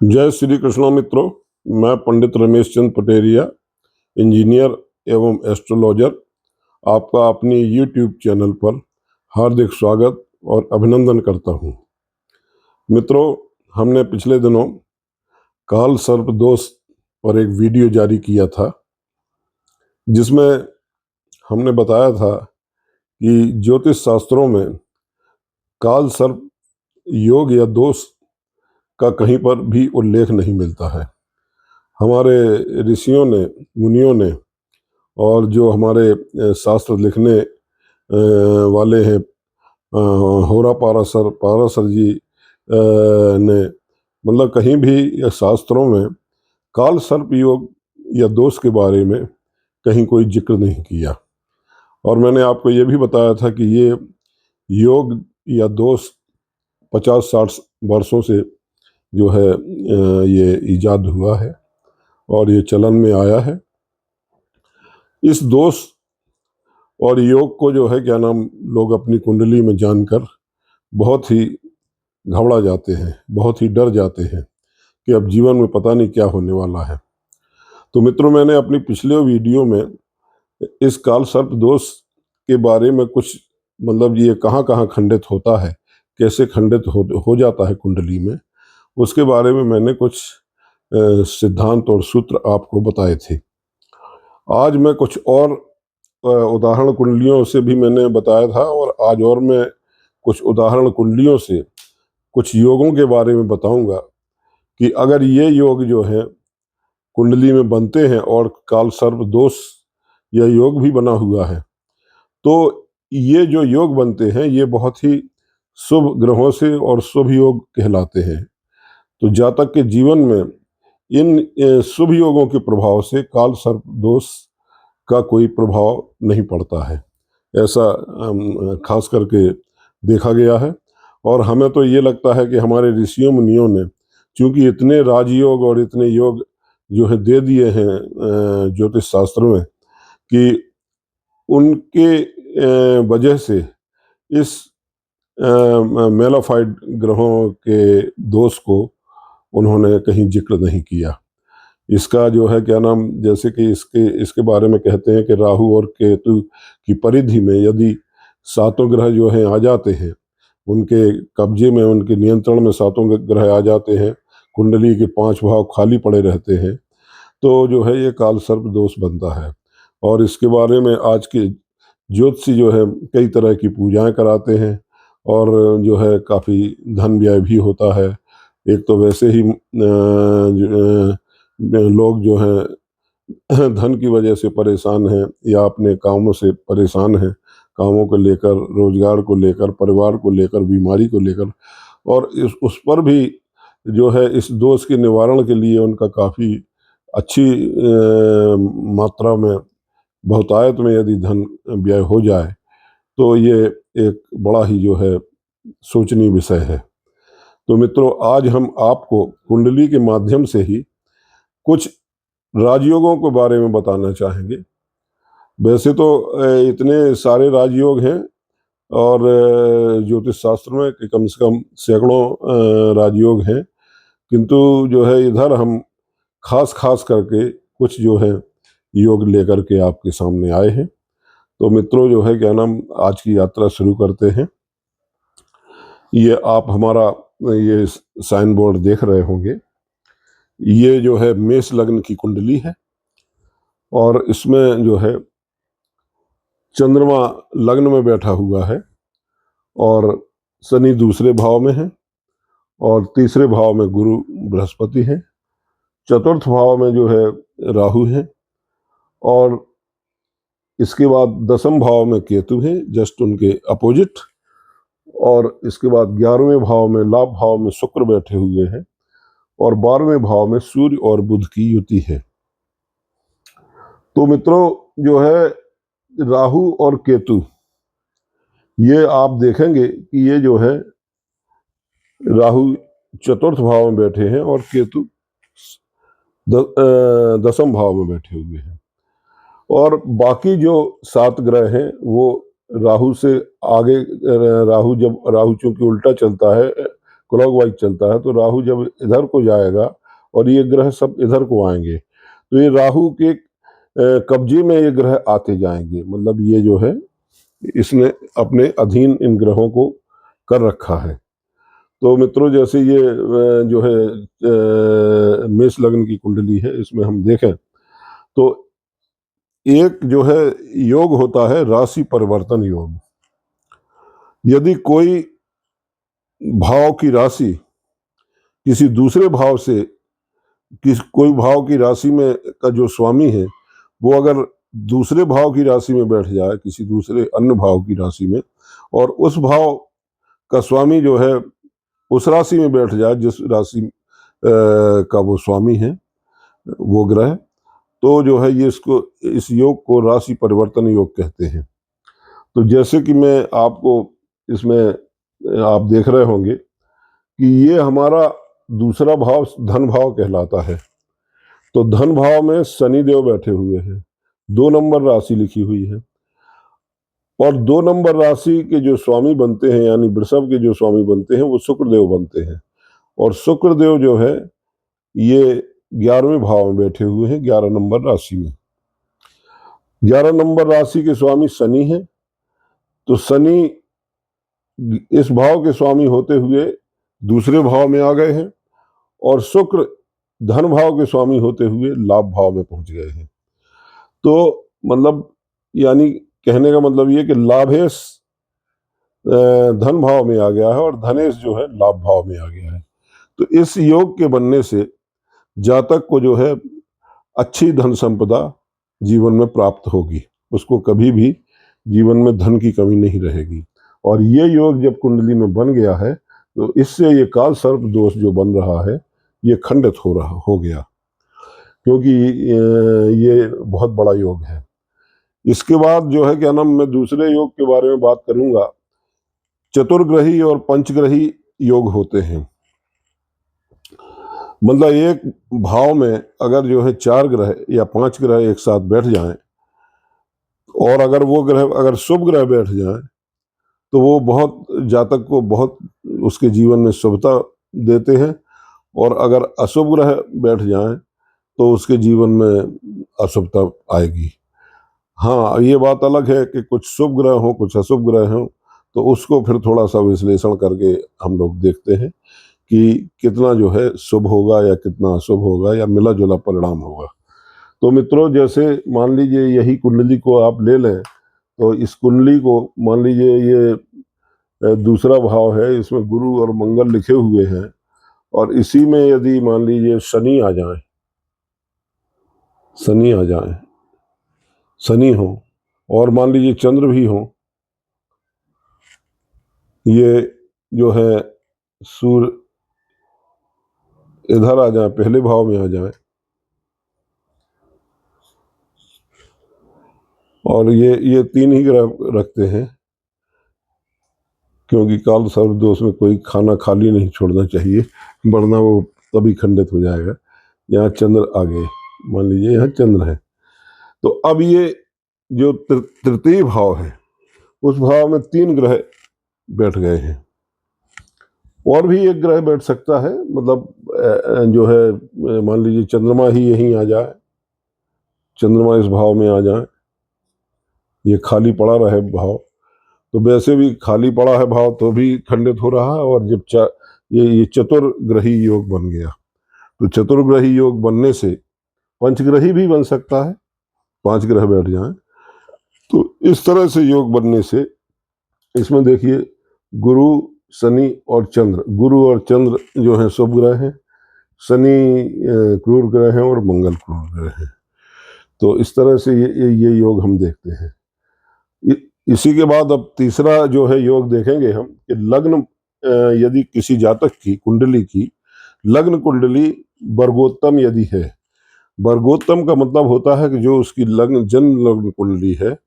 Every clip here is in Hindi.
जय श्री कृष्ण मित्रों। मैं पंडित रमेश चंद पटेरिया, इंजीनियर एवं एस्ट्रोलॉजर, आपका अपनी यूट्यूब चैनल पर हार्दिक स्वागत और अभिनंदन करता हूं। मित्रों, हमने पिछले दिनों काल सर्प दोष पर एक वीडियो जारी किया था, जिसमें हमने बताया था कि ज्योतिष शास्त्रों में काल सर्प योग या दोष का कहीं पर भी उल्लेख नहीं मिलता है। हमारे ऋषियों ने, मुनियों ने और जो हमारे शास्त्र लिखने वाले हैं, होरा पारासर जी ने, मतलब कहीं भी या शास्त्रों में काल सर्प योग या दोष के बारे में कहीं कोई जिक्र नहीं किया। और मैंने आपको ये भी बताया था कि ये योग या दोष 50-60 वर्षों से जो है ये इजाद हुआ है और ये चलन में आया है। इस दोष और योग को जो है क्या नाम, लोग अपनी कुंडली में जानकर बहुत ही घबरा जाते हैं, बहुत ही डर जाते हैं कि अब जीवन में पता नहीं क्या होने वाला है। तो मित्रों, मैंने अपनी पिछले वीडियो में इस काल सर्प दोष के बारे में कुछ, मतलब ये कहाँ कहाँ खंडित होता है, कैसे खंडित हो जाता है कुंडली में, उसके बारे में मैंने कुछ सिद्धांत और सूत्र आपको बताए थे। आज मैं कुछ और उदाहरण कुंडलियों से भी मैंने बताया था, और आज और मैं कुछ उदाहरण कुंडलियों से कुछ योगों के बारे में बताऊंगा कि अगर ये योग जो है कुंडली में बनते हैं और काल सर्प दोष या योग भी बना हुआ है, तो ये जो योग बनते हैं ये बहुत ही शुभ ग्रहों से और शुभ योग कहलाते हैं। तो जातक के जीवन में इन शुभ योगों के प्रभाव से काल सर्प दोष का कोई प्रभाव नहीं पड़ता है, ऐसा खास करके देखा गया है। और हमें तो ये लगता है कि हमारे ऋषियों मुनियों ने चूंकि इतने राजयोग और इतने योग जो है दे दिए हैं ज्योतिष शास्त्र में, कि उनके वजह से इस मेलाफाइड ग्रहों के दोष को उन्होंने कहीं जिक्र नहीं किया। इसका जो है क्या नाम, जैसे कि इसके बारे में कहते हैं कि राहु और केतु की परिधि में यदि सातों ग्रह जो हैं आ जाते हैं, उनके कब्जे में, उनके नियंत्रण में सातों ग्रह आ जाते हैं, कुंडली के 5 भाव खाली पड़े रहते हैं, तो जो है ये काल सर्प दोष बनता है। और इसके बारे में आज के ज्योतिषी जो है कई तरह की पूजाएं कराते हैं, और जो है काफ़ी धन व्यय भी होता है। एक तो वैसे ही लोग जो हैं धन की वजह से परेशान हैं या अपने कामों से परेशान हैं, कामों को लेकर, रोजगार को लेकर, परिवार को लेकर, बीमारी को लेकर, और उस पर भी जो है इस दोष के निवारण के लिए उनका काफ़ी अच्छी मात्रा में, बहुतायत में यदि धन व्यय हो जाए, तो ये एक बड़ा ही जो है सोचनीय विषय है। तो मित्रों, आज हम आपको कुंडली के माध्यम से ही कुछ राजयोगों के बारे में बताना चाहेंगे। वैसे तो इतने सारे राजयोग हैं, और ज्योतिष शास्त्र में कि कम से कम सैकड़ों राजयोग हैं, किंतु जो है इधर हम खास खास करके कुछ जो है योग लेकर के आपके सामने आए हैं। तो मित्रों, जो है क्या नाम, आज की यात्रा शुरू करते हैं। ये आप हमारा ये साइन बोर्ड देख रहे होंगे, ये जो है मेष लग्न की कुंडली है, और इसमें जो है चंद्रमा लग्न में बैठा हुआ है, और शनि दूसरे भाव में है, और तीसरे भाव में गुरु बृहस्पति है, चतुर्थ भाव में जो है राहु है, और इसके बाद दसम भाव में केतु है, जस्ट उनके अपोजिट, और इसके बाद 11वें भाव में, लाभ भाव में शुक्र बैठे हुए हैं, और 12वें भाव में सूर्य और बुध की युति है। तो मित्रों, जो है राहु और केतु, ये आप देखेंगे कि ये जो है राहु चतुर्थ भाव में बैठे हैं और केतु दसम भाव में बैठे हुए हैं, और बाकी जो 7 ग्रह हैं वो राहु से आगे, राहु चूंकि उल्टा चलता है, क्लॉकवाइज चलता है, तो राहु जब इधर को जाएगा और ये ग्रह सब इधर को आएंगे, तो ये राहु के कब्जे में ये ग्रह आते जाएंगे। मतलब ये जो है इसने अपने अधीन इन ग्रहों को कर रखा है। तो मित्रों, जैसे ये जो है मेष लग्न की कुंडली है, इसमें हम देखें तो एक जो है योग होता है राशि परिवर्तन योग। यदि कोई भाव की राशि किसी दूसरे भाव से कोई भाव की राशि में का जो स्वामी है वो अगर दूसरे भाव की राशि में बैठ जाए, किसी दूसरे अन्य भाव की राशि में, और उस भाव का स्वामी जो है उस राशि में बैठ जाए जिस राशि का वो स्वामी है, वो ग्रह, तो जो है ये इस योग को राशि परिवर्तन योग कहते हैं। तो जैसे कि मैं आपको इसमें आप देख रहे होंगे कि ये हमारा दूसरा भाव धन भाव कहलाता है। तो धन भाव में शनि देव बैठे हुए हैं, 2 नंबर राशि लिखी हुई है, और 2 नंबर राशि के जो स्वामी बनते हैं, यानी वृषभ के जो स्वामी बनते हैं, वो शुक्रदेव बनते हैं। और शुक्रदेव जो है ये 11वें भाव में बैठे हुए हैं, 11 नंबर राशि में। 11 नंबर राशि के स्वामी शनि है। तो शनि इस भाव के स्वामी होते हुए दूसरे भाव में आ गए हैं, और शुक्र धन भाव के स्वामी होते हुए लाभ भाव में पहुंच गए हैं। तो मतलब यानी कहने का मतलब ये कि लाभेश धन भाव में आ गया है और धनेश जो है लाभ भाव में आ गया है। तो इस योग के बनने से जातक को जो है अच्छी धन संपदा जीवन में प्राप्त होगी, उसको कभी भी जीवन में धन की कमी नहीं रहेगी। और ये योग जब कुंडली में बन गया है तो इससे ये काल सर्प दोष जो बन रहा है ये खंडित हो गया, क्योंकि ये बहुत बड़ा योग है। इसके बाद जो है क्या नाम, मैं दूसरे योग के बारे में बात करूंगा। चतुर्ग्रही और पंचग्रही योग होते हैं। मतलब एक भाव में अगर जो है 4 ग्रह या 5 ग्रह एक साथ बैठ जाएं, और अगर वो ग्रह अगर शुभ ग्रह बैठ जाएं, तो वो बहुत जातक को बहुत उसके जीवन में शुभता देते हैं, और अगर अशुभ ग्रह बैठ जाएं तो उसके जीवन में अशुभता आएगी। हाँ, ये बात अलग है कि कुछ शुभ ग्रह हो कुछ अशुभ ग्रह हो, तो उसको फिर थोड़ा सा विश्लेषण करके हम लोग देखते हैं कि कितना जो है शुभ होगा या कितना अशुभ होगा या मिला जुला परिणाम होगा। तो मित्रों, जैसे मान लीजिए यही कुंडली को आप ले लें, तो इस कुंडली को मान लीजिए ये दूसरा भाव है, इसमें गुरु और मंगल लिखे हुए हैं, और इसी में यदि मान लीजिए शनि आ जाए, शनि हो, और मान लीजिए चंद्र भी हो, ये जो है सूर्य इधर आ जाए, पहले भाव में आ जाए, और ये 3 ही ग्रह रखते हैं, क्योंकि काल सर्प दोष में कोई खाना खाली नहीं छोड़ना चाहिए, वरना वो तभी खंडित हो जाएगा। यहाँ चंद्र आ गए, मान लीजिए यहाँ चंद्र है। तो अब ये जो तृतीय भाव है, उस भाव में 3 ग्रह बैठ गए हैं, और भी एक ग्रह बैठ सकता है। मतलब जो है मान लीजिए चंद्रमा ही यहीं आ जाए, चंद्रमा इस भाव में आ जाए, ये खाली पड़ा रहे भाव, तो वैसे भी खाली पड़ा है भाव तो भी खंडित हो रहा है। और जब ये चतुर्ग्रही योग बन गया, तो चतुर्ग्रही योग बनने से पंचग्रही भी बन सकता है, 5 ग्रह बैठ जाएं। तो इस तरह से योग बनने से इसमें देखिए गुरु शनि और चंद्र, गुरु और चंद्र जो है शुभ ग्रह हैं, शनि क्रूर ग्रह हैं और मंगल क्रूर ग्रह हैं। तो इस तरह से ये योग हम देखते हैं। इसी के बाद अब तीसरा जो है योग देखेंगे हम कि लग्न, यदि किसी जातक की कुंडली की लग्न कुंडली वर्गोत्तम यदि है, वर्गोत्तम का मतलब होता है कि जो उसकी लग्न जन्म लग्न कुंडली है।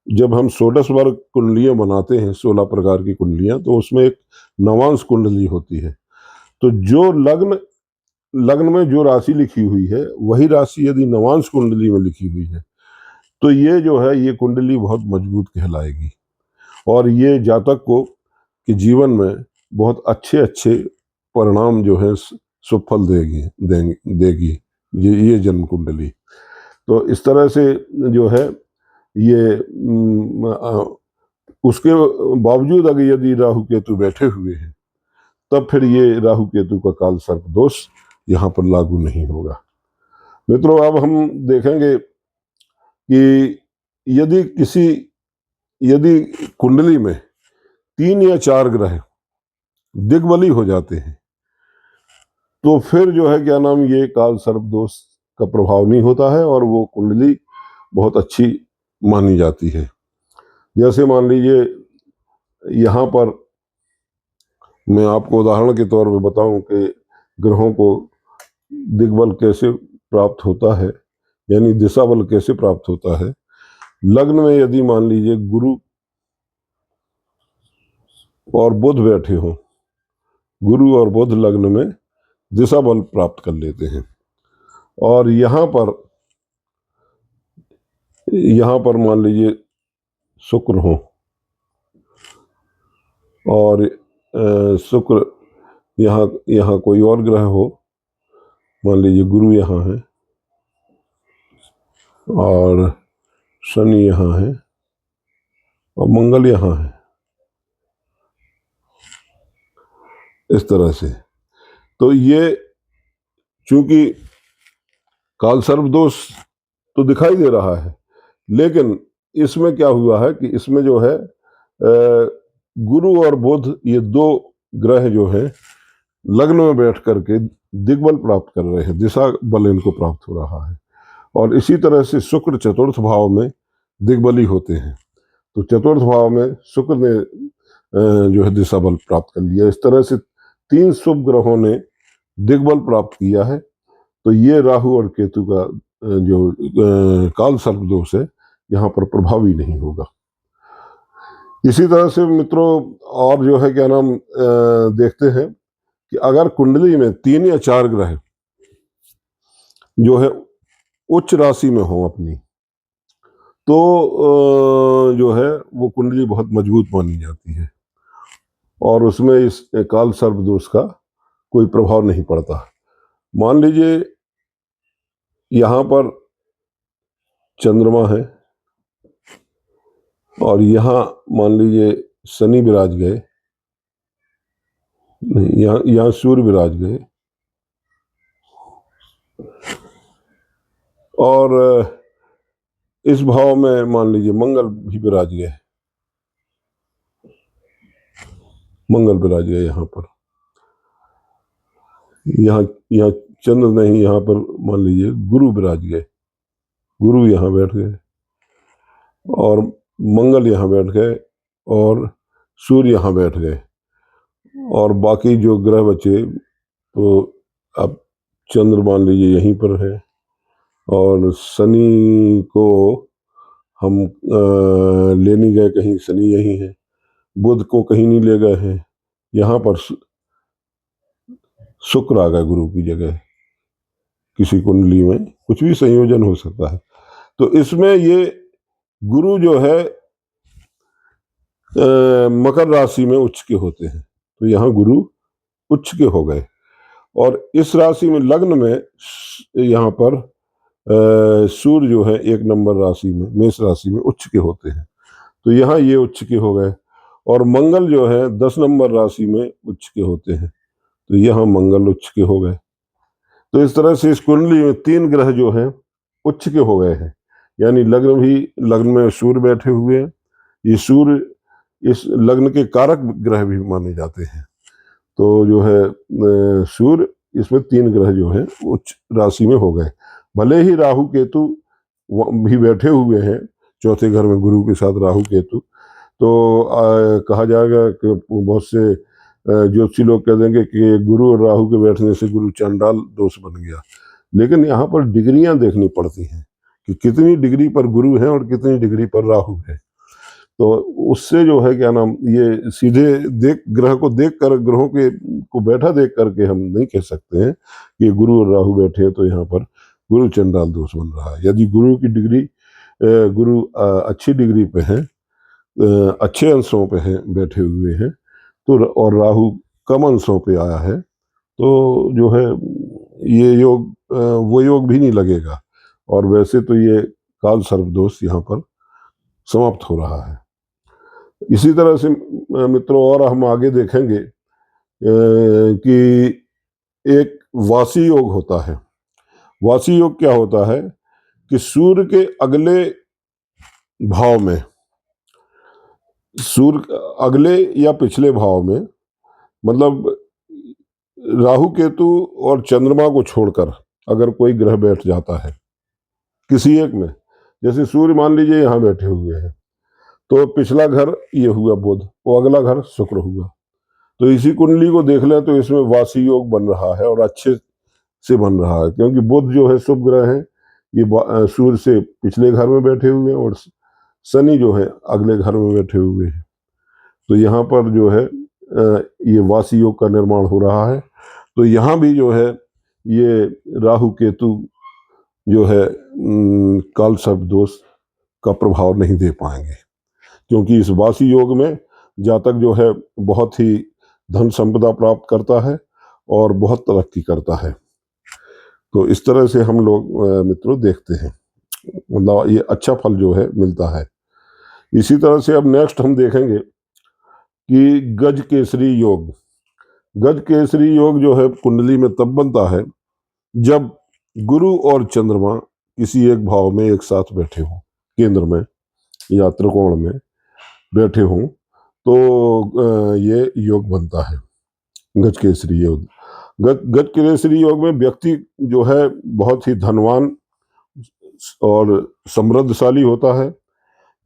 जब हम षोडश वर्ग कुंडलियां बनाते हैं, 16 प्रकार की कुंडलियां, तो उसमें एक नवांश कुंडली होती है। तो जो लग्न में जो राशि लिखी हुई है, वही राशि यदि नवांश कुंडली में लिखी हुई है, तो ये जो है ये कुंडली बहुत मजबूत कहलाएगी, और ये जातक को कि जीवन में बहुत अच्छे अच्छे परिणाम जो है सुफल देगी ये जन्म कुंडली। तो इस तरह से जो है ये उसके बावजूद अगर यदि राहु केतु बैठे हुए हैं तब फिर ये राहु केतु का काल सर्प दोष यहाँ पर लागू नहीं होगा। मित्रों, अब हम देखेंगे कि यदि कुंडली में 3 या 4 ग्रह दिग्बली हो जाते हैं तो फिर जो है क्या नाम ये काल सर्प दोष का प्रभाव नहीं होता है और वो कुंडली बहुत अच्छी मानी जाती है। जैसे मान लीजिए यहाँ पर मैं आपको उदाहरण के तौर पे बताऊं कि ग्रहों को दिग्बल कैसे प्राप्त होता है, यानी दिशा बल कैसे प्राप्त होता है। लग्न में यदि मान लीजिए गुरु और बुध बैठे हो, गुरु और बुध लग्न में दिशा बल प्राप्त कर लेते हैं और यहाँ पर मान लीजिए शुक्र हो और शुक्र यहाँ कोई और ग्रह हो, मान लीजिए गुरु यहाँ है और शनि यहाँ है और मंगल यहाँ है, इस तरह से। तो ये चूंकि काल सर्प दोष तो दिखाई दे रहा है, लेकिन इसमें क्या हुआ है कि इसमें जो है गुरु और बुध ये 2 ग्रह जो है लग्न में बैठ करके दिग्बल प्राप्त कर रहे हैं, दिशा बल इनको प्राप्त हो रहा है। और इसी तरह से शुक्र चतुर्थ भाव में दिग्बली होते हैं, तो चतुर्थ भाव में शुक्र ने जो है दिशा बल प्राप्त कर लिया। इस तरह से 3 शुभ ग्रहों ने दिग्बल प्राप्त किया है। तो ये राहु और केतु का जो काल सर्प दोष है यहाँ पर प्रभावी नहीं होगा। इसी तरह से मित्रों और जो है क्या नाम देखते हैं कि अगर कुंडली में 3 या 4 ग्रह जो है उच्च राशि में हो अपनी, तो जो है वो कुंडली बहुत मजबूत मानी जाती है और उसमें इस काल सर्प दोष का कोई प्रभाव नहीं पड़ता। मान लीजिए यहाँ पर चंद्रमा है और यहाँ मान लीजिए शनि विराज गए, नहीं यहाँ सूर्य विराज गए और इस भाव में मान लीजिए मंगल भी विराज गए, मंगल विराज गए यहाँ पर, यहाँ चंद्र नहीं, यहाँ पर मान लीजिए गुरु विराज गए, गुरु यहाँ बैठ गए और मंगल यहाँ बैठ गए और सूर्य यहाँ बैठ गए और बाकी जो ग्रह बचे तो अब चंद्र मान लीजिए यहीं पर है और शनि को हम ले नहीं गए कहीं, शनि यहीं है, बुध को कहीं नहीं ले गए हैं, यहाँ पर शुक्र आ गया गुरु की जगह। किसी कुंडली में कुछ भी संयोजन हो सकता है। तो इसमें ये गुरु जो है मकर राशि में उच्च के होते हैं, तो यहाँ गुरु उच्च के हो गए और इस राशि में लग्न में यहाँ पर सूर्य जो है 1 नंबर राशि में मेष राशि में उच्च के होते हैं, तो यहाँ ये उच्च के हो गए और मंगल जो है 10 नंबर राशि में उच्च के होते हैं, तो यहाँ मंगल उच्च के हो गए। तो इस तरह से इस कुंडली में 3 ग्रह जो हैं उच्च के हो गए हैं, यानी लग्न में सूर्य बैठे हुए हैं। ये सूर्य इस लग्न के कारक ग्रह भी माने जाते हैं। तो जो है सूर्य इसमें 3 ग्रह जो है उच्च राशि में हो गए। भले ही राहु केतु भी बैठे हुए हैं चौथे घर में गुरु के साथ राहु केतु, तो कहा जाएगा कि बहुत से ज्योतिषी लोग कह देंगे कि गुरु और राहु के बैठने से गुरु चंडाल दोष बन गया, लेकिन यहाँ पर डिग्रियां देखनी पड़ती हैं कि कितनी डिग्री पर गुरु है और कितनी डिग्री पर राहु है। तो उससे जो है क्या नाम ये सीधे ग्रह को देख कर, ग्रहों के को बैठा देख करके हम नहीं कह सकते हैं कि गुरु और राहु बैठे हैं तो यहाँ पर गुरु चंडाल दोष बन रहा है। यदि गुरु की डिग्री गुरु अच्छी डिग्री पे है, अच्छे अंशों पे हैं बैठे हुए हैं, तो और राहु कम अंशों पे आया है, तो जो है ये योग वो योग भी नहीं लगेगा, और वैसे तो ये काल सर्पदोष यहाँ पर समाप्त हो रहा है। इसी तरह से मित्रों और हम आगे देखेंगे कि एक वासी योग होता है। वासी योग क्या होता है कि सूर्य के अगले भाव में, सूर्य अगले या पिछले भाव में, मतलब राहु केतु और चंद्रमा को छोड़कर अगर कोई ग्रह बैठ जाता है किसी एक में, जैसे सूर्य मान लीजिए यहाँ बैठे हुए हैं, तो पिछला घर ये हुआ बुध, वो अगला घर शुक्र हुआ। तो इसी कुंडली को देख लें तो इसमें वासी योग बन रहा है और अच्छे से बन रहा है, क्योंकि बुध जो है शुभ ग्रह है, ये सूर्य से पिछले घर में बैठे हुए हैं और शनि जो है अगले घर में बैठे हुए हैं। तो यहाँ पर जो है ये वासी योग का निर्माण हो रहा है। तो यहाँ भी जो है ये राहु केतु जो है काल सर्प दोष का प्रभाव नहीं दे पाएंगे, क्योंकि इस वासी योग में जातक जो है बहुत ही धन संपदा प्राप्त करता है और बहुत तरक्की करता है। तो इस तरह से हम लोग मित्रों देखते हैं, मतलब ये अच्छा फल जो है मिलता है। इसी तरह से अब नेक्स्ट हम देखेंगे कि गज केसरी योग। गज केसरी योग जो है कुंडली में तब बनता है जब गुरु और चंद्रमा किसी एक भाव में एक साथ बैठे हों, केंद्र में या त्रिकोण में बैठे हों, तो ये योग बनता है गज केसरी योग। गज केसरी योग में व्यक्ति जो है बहुत ही धनवान और समृद्धशाली होता है।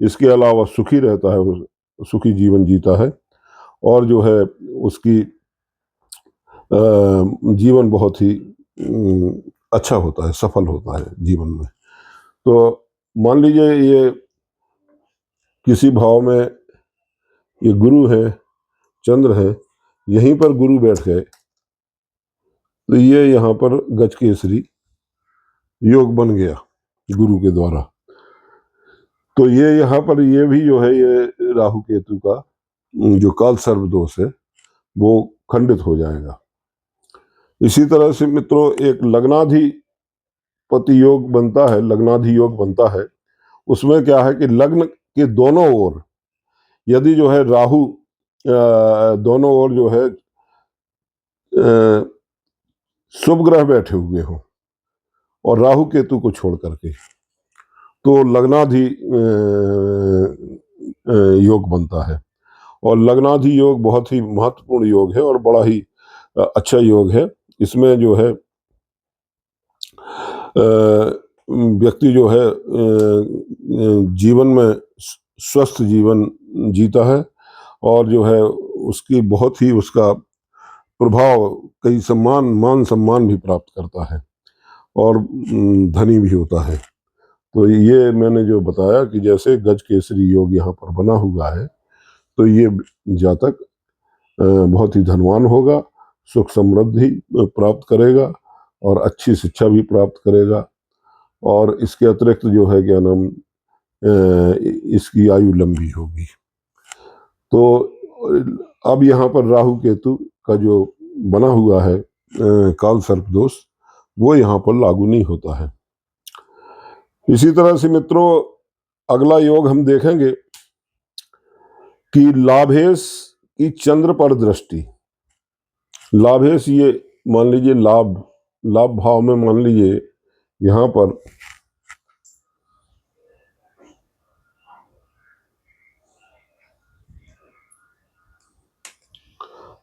इसके अलावा सुखी रहता है, सुखी जीवन जीता है, और जो है उसकी जीवन बहुत ही अच्छा होता है, सफल होता है जीवन में। तो मान लीजिए ये किसी भाव में ये गुरु है, चंद्र है, यहीं पर गुरु बैठ गए, तो ये यहाँ पर गज केसरी योग बन गया गुरु के द्वारा। तो ये यहाँ पर ये भी जो है ये राहु केतु का जो काल सर्प दोष है वो खंडित हो जाएगा। इसी तरह से मित्रों एक लग्नाधिपति योग बनता है, लग्नाधि योग बनता है। उसमें क्या है कि लग्न के दोनों ओर यदि जो है राहु दोनों ओर जो है शुभ ग्रह बैठे हुए हों और राहु केतु को छोड़ करके, तो लग्नाधि योग बनता है। और लग्नाधि योग बहुत ही महत्वपूर्ण योग है और बड़ा ही अच्छा योग है। इसमें जो है व्यक्ति जो है जीवन में स्वस्थ जीवन जीता है, और जो है उसकी बहुत ही उसका प्रभाव कई मान सम्मान भी प्राप्त करता है और धनी भी होता है। तो ये मैंने जो बताया कि जैसे गज केसरी योग यहाँ पर बना हुआ है, तो ये जातक बहुत ही धनवान होगा, सुख समृद्धि प्राप्त करेगा और अच्छी शिक्षा भी प्राप्त करेगा, और इसके अतिरिक्त जो है क्या नाम इसकी आयु लंबी होगी। तो अब यहाँ पर राहु केतु का जो बना हुआ है काल सर्प दोष, वो यहाँ पर लागू नहीं होता है। इसी तरह से मित्रों अगला योग हम देखेंगे कि लाभेश की चंद्र पर दृष्टि। लाभेश ये मान लीजिए लाभ लाभ भाव में मान लीजिए यहाँ पर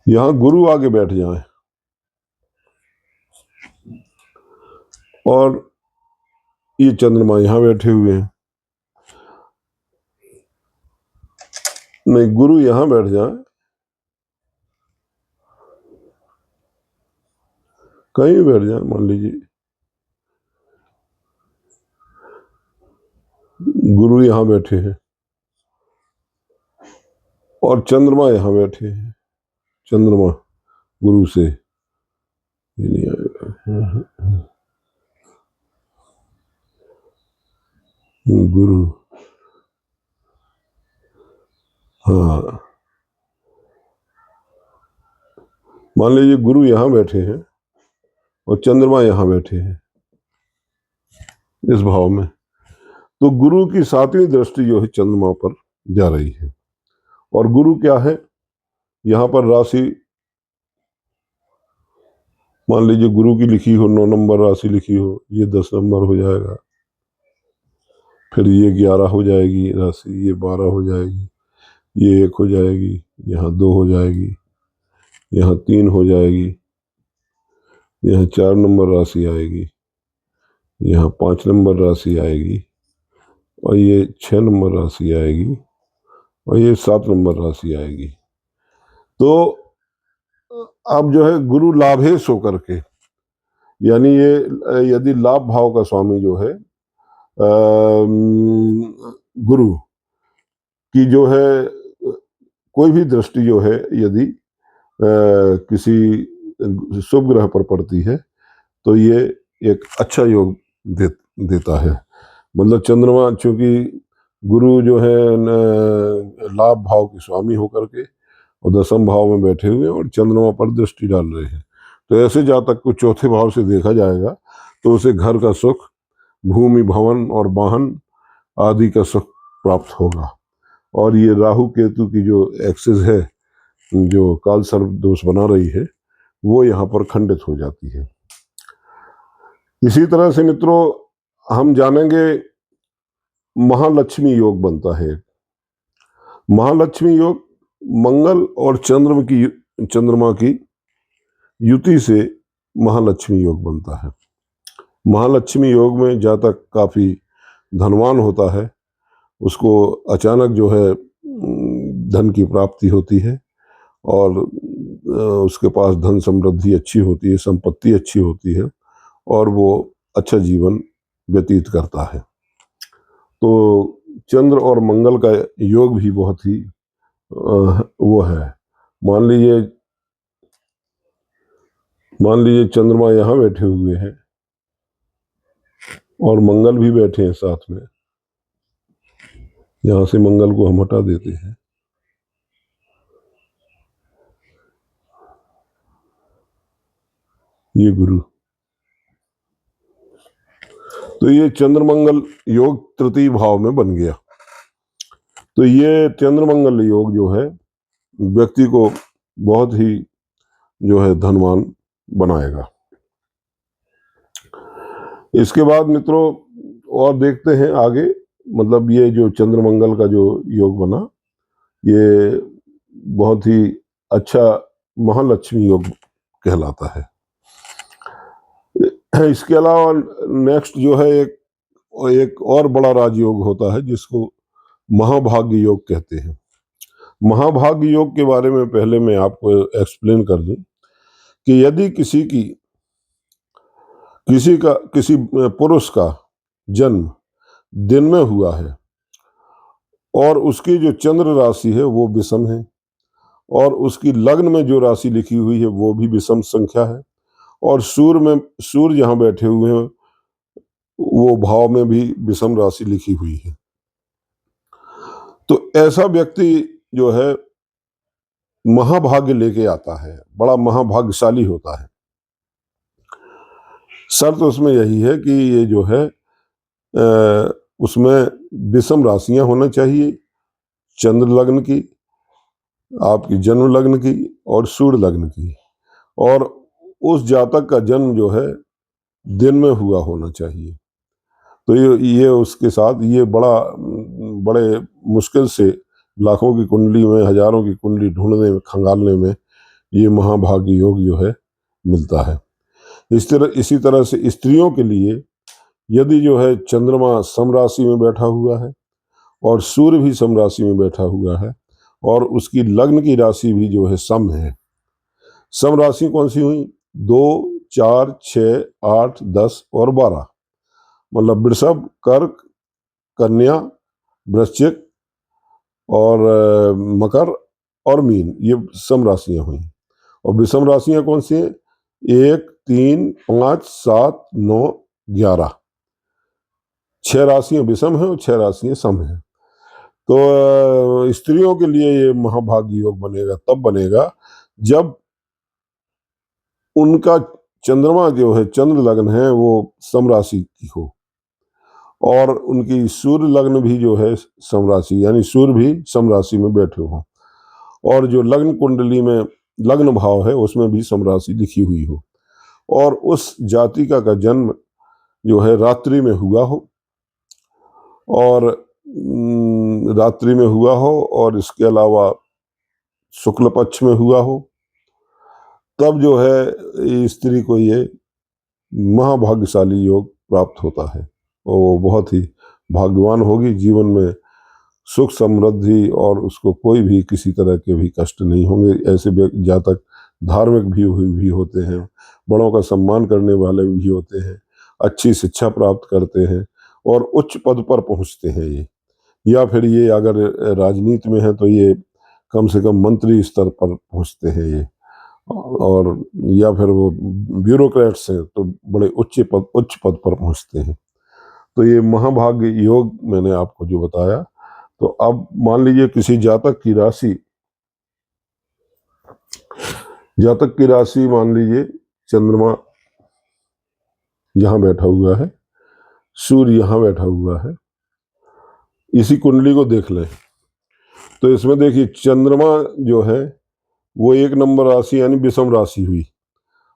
यहाँ गुरु आगे बैठ जाए और ये चंद्रमा यहाँ बैठे हुए हैं, नहीं गुरु यहाँ बैठ जाए, कहीं भी बैठ जाए, मान लीजिए गुरु यहाँ बैठे हैं और चंद्रमा यहाँ बैठे हैं, चंद्रमा गुरु से ये नहीं आएगा, गुरु, हाँ मान लीजिए गुरु यहाँ बैठे हैं और चंद्रमा यहाँ बैठे हैं इस भाव में, तो गुरु की 7वीं दृष्टि जो है चंद्रमा पर जा रही है। और गुरु क्या है, यहाँ पर राशि मान लीजिए गुरु की लिखी हो 9 नंबर राशि लिखी हो, ये 10 नंबर हो जाएगा, फिर ये 11 हो जाएगी राशि, ये 12 हो जाएगी, ये 1 हो जाएगी, यहाँ 2 हो जाएगी, यहाँ 3 हो जाएगी, यहाँ 4 नंबर राशि आएगी, यहाँ 5 नंबर राशि आएगी, और ये 6 नंबर राशि आएगी, और ये 7 नंबर राशि आएगी। तो अब जो है गुरु लाभेश होकर के, यानी ये यदि लाभ भाव का स्वामी जो है गुरु की जो है कोई भी दृष्टि जो है यदि किसी शुभ ग्रह पर पड़ती है तो ये एक अच्छा योग देता है। मतलब चंद्रमा, चूंकि गुरु जो है लाभ भाव के स्वामी होकर के और 10वें भाव में बैठे हुए हैं और चंद्रमा पर दृष्टि डाल रहे हैं, तो ऐसे जातक को 4थे भाव से देखा जाएगा तो उसे घर का सुख, भूमि भवन और वाहन आदि का सुख प्राप्त होगा। और ये राहु केतु की जो एक्सिस है, जो काल सर्प दोष बना रही है, वो यहाँ पर खंडित हो जाती है। इसी तरह से मित्रों हम जानेंगे महालक्ष्मी योग बनता है। महालक्ष्मी योग मंगल और चंद्रमा की युति से महालक्ष्मी योग बनता है। महालक्ष्मी योग में जातक काफी धनवान होता है, उसको अचानक जो है धन की प्राप्ति होती है और उसके पास धन समृद्धि अच्छी होती है, संपत्ति अच्छी होती है और वो अच्छा जीवन व्यतीत करता है। तो चंद्र और मंगल का योग भी बहुत ही वो है। मान लीजिए चंद्रमा यहाँ बैठे हुए हैं और मंगल भी बैठे हैं साथ में। यहां से मंगल को हम हटा देते हैं। ये गुरु, तो ये चंद्र मंगल योग 3य भाव में बन गया। तो ये चंद्र मंगल योग जो है व्यक्ति को बहुत ही जो है धनवान बनाएगा। इसके बाद मित्रों और देखते हैं आगे, मतलब ये जो चंद्र मंगल का जो योग बना, ये बहुत ही अच्छा महालक्ष्मी योग कहलाता है। इसके अलावा नेक्स्ट जो है एक और बड़ा राजयोग होता है जिसको महाभाग्य योग कहते हैं। महाभाग्य योग के बारे में पहले मैं आपको एक्सप्लेन कर दूं कि यदि किसी पुरुष का जन्म दिन में हुआ है और उसकी जो चंद्र राशि है वो विषम है और उसकी लग्न में जो राशि लिखी हुई है वो भी विषम संख्या है और सूर्य जहां बैठे हुए हैं वो भाव में भी विषम राशि लिखी हुई है, तो ऐसा व्यक्ति जो है महाभाग्य लेके आता है, बड़ा महाभाग्यशाली होता है। शर्त उसमें यही है कि ये जो है उसमें विषम राशियां होना चाहिए, चंद्र लग्न की, आपकी जन्म लग्न की और सूर्य लग्न की, और उस जातक का जन्म जो है दिन में हुआ होना चाहिए। तो ये उसके साथ ये बड़े मुश्किल से लाखों की कुंडली में, हजारों की कुंडली ढूंढने में, खंगालने में ये महाभाग्य योग जो है मिलता है। इसी तरह से स्त्रियों के लिए यदि जो है चंद्रमा सम राशि में बैठा हुआ है और सूर्य भी सम राशि में बैठा हुआ है और उसकी लग्न की राशि भी जो है सम है। सम राशि कौन सी हुई? 2, 4, 6, 8, 10 और 12, मतलब वृषभ, कर्क, कन्या, वृश्चिक और मकर और मीन, ये सम राशियां हुई। और विषम राशियां कौन सी हैं? 1, 3, 5, 7, 9, 11, 6 राशियां विषम है और 6 राशियां सम है। तो स्त्रियों के लिए ये महाभाग्य योग बनेगा, तब बनेगा जब उनका चंद्रमा जो है, चंद्र लग्न है, वो सम राशि की हो, और उनकी सूर्य लग्न भी जो है सम राशि, यानी सूर्य भी सम राशि में बैठे हो, और जो लग्न कुंडली में लग्न भाव है उसमें भी सम राशि लिखी हुई हो, और उस जातिका का जन्म जो है रात्रि में हुआ हो, और रात्रि में हुआ हो, और इसके अलावा शुक्ल पक्ष में हुआ हो, तब जो है स्त्री को ये महाभाग्यशाली योग प्राप्त होता है, और वो बहुत ही भाग्यवान होगी। जीवन में सुख समृद्धि, और उसको कोई भी किसी तरह के भी कष्ट नहीं होंगे। ऐसे जातक धार्मिक भी होते हैं, बड़ों का सम्मान करने वाले भी होते हैं, अच्छी शिक्षा प्राप्त करते हैं, और उच्च पद पर पहुंचते हैं ये, या फिर ये अगर राजनीति में है तो ये कम से कम मंत्री स्तर पर पहुंचते हैं ये, और या फिर वो ब्यूरोक्रेट्स हैं तो बड़े उच्च पद पर पहुंचते हैं। तो ये महाभाग्य योग मैंने आपको जो बताया। तो अब मान लीजिए किसी जातक की राशि मान लीजिए चंद्रमा यहाँ बैठा हुआ है, सूर्य यहाँ बैठा हुआ है, इसी कुंडली को देख लें तो इसमें देखिए चंद्रमा जो है वो 1 नंबर राशि यानी विषम राशि हुई,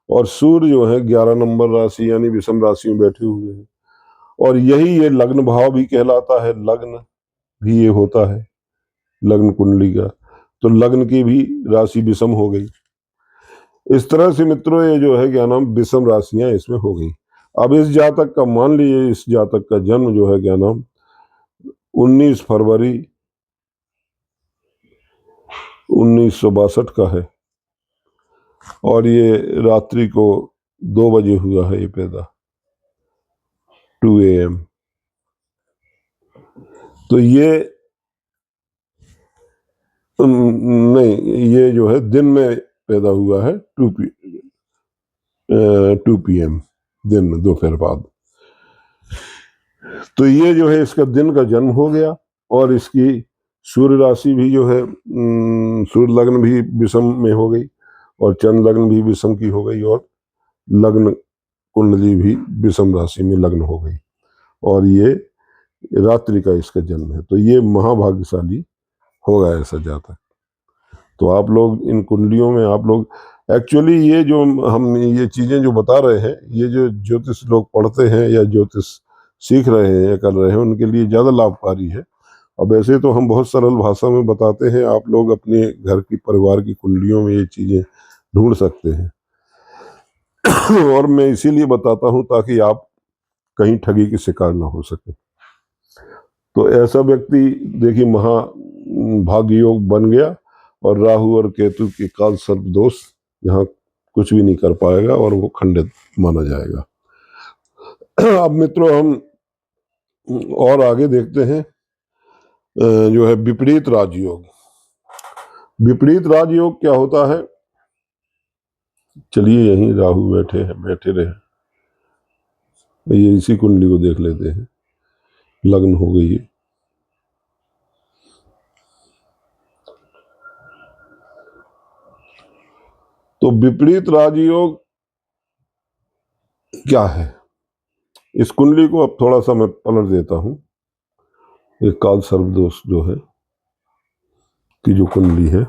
और सूर्य जो है 11 नंबर राशि यानी विषम राशि में बैठे हुए हैं, और यही ये लग्न भाव भी कहलाता है, लग्न भी ये होता है लग्न कुंडली का। तो लग्न की भी राशि विषम हो गई। इस तरह से मित्रों ये जो है क्या नाम विषम राशियां इसमें हो गई। अब इस जातक का मान लीजिए, इस जातक का जन्म जो है क्या नाम 19 फरवरी 1962 का है, और ये रात्रि को 2 बजे हुआ है ये पैदा, 2 AM। तो ये नहीं, ये जो है दिन में पैदा हुआ है, 2 PM दिन में, दोपहर बाद। तो ये जो है इसका दिन का जन्म हो गया, और इसकी सूर्य राशि भी जो है सूर्य लग्न भी विषम में हो गई, और चंद्र लग्न भी विषम की हो गई, और लग्न कुंडली भी विषम राशि में लग्न हो गई, और ये रात्रि का इसका जन्म है। तो ये महाभाग्यशाली होगा ऐसा जातक। तो आप लोग इन कुंडलियों में आप लोग एक्चुअली ये जो हम ये चीजें जो बता रहे हैं, ये जो ज्योतिष लोग पढ़ते हैं या ज्योतिष सीख रहे हैं या कर रहे हैं, उनके लिए ज्यादा लाभकारी है। अब ऐसे तो हम बहुत सरल भाषा में बताते हैं, आप लोग अपने घर की परिवार की कुंडलियों में ये चीजें ढूंढ सकते हैं। और मैं इसीलिए बताता हूं ताकि आप कहीं ठगी के शिकार ना हो सके। तो ऐसा व्यक्ति देखिए महाभाग्य योग बन गया, और राहु और केतु के काल सर्प दोष यहाँ कुछ भी नहीं कर पाएगा, और वो खंडित माना जाएगा। अब मित्रों हम और आगे देखते हैं जो है विपरीत राजयोग। विपरीत राजयोग क्या होता है? चलिए यहीं राहु बैठे रहे, ये इसी कुंडली को देख लेते हैं, लग्न हो गई है। तो विपरीत राजयोग क्या है? इस कुंडली को अब थोड़ा सा मैं पलट देता हूं। ये काल सर्प दोष जो है की जो कुंडली है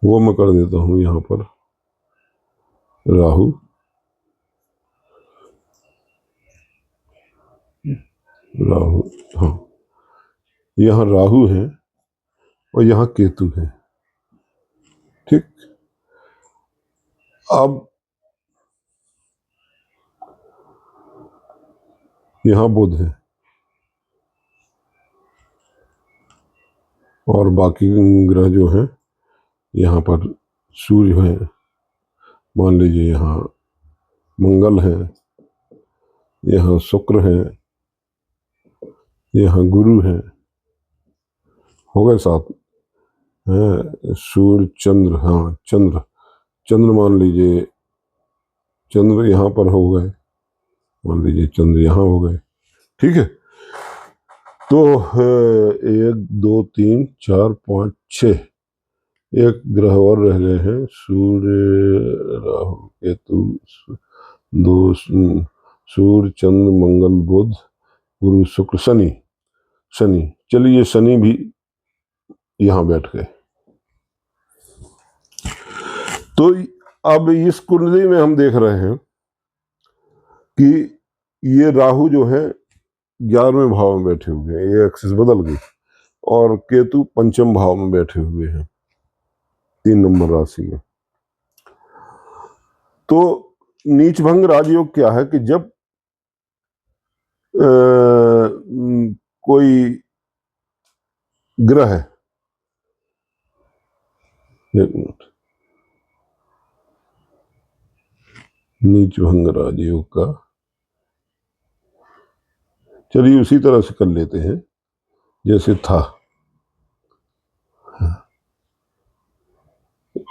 वो मैं कर देता हूं यहां पर राहु, हाँ, यहाँ राहु है और यहाँ केतु है। ठीक, अब यहाँ बुध है, और बाकी ग्रह जो है यहाँ पर सूर्य है, मान लीजिए यहाँ मंगल है, यहाँ शुक्र है, यहाँ गुरु है, हो गए 7 है, सूर्य चंद्र, हाँ चंद्र मान लीजिए, चंद्र यहाँ पर हो गए, मान लीजिए चंद्र यहाँ हो गए। ठीक है, तो 1 2 3 4 5 6 एक ग्रह और रह गए हैं, सूर्य राहु केतु, दो सूर्य चंद्र मंगल बुध गुरु शुक्र शनि। शनि, चलिए शनि भी यहाँ बैठ गए। तो अब इस कुंडली में हम देख रहे हैं कि ये राहु जो है 11वें भाव में बैठे हुए हैं, ये एक्सिस बदल गई, और केतु पंचम भाव में बैठे हुए हैं 3 नंबर राशि में। तो नीच भंग राजयोग क्या है कि जब कोई ग्रह है, एक मिनट, नीच भंग राजयोग का चलिए उसी तरह से कर लेते हैं जैसे था,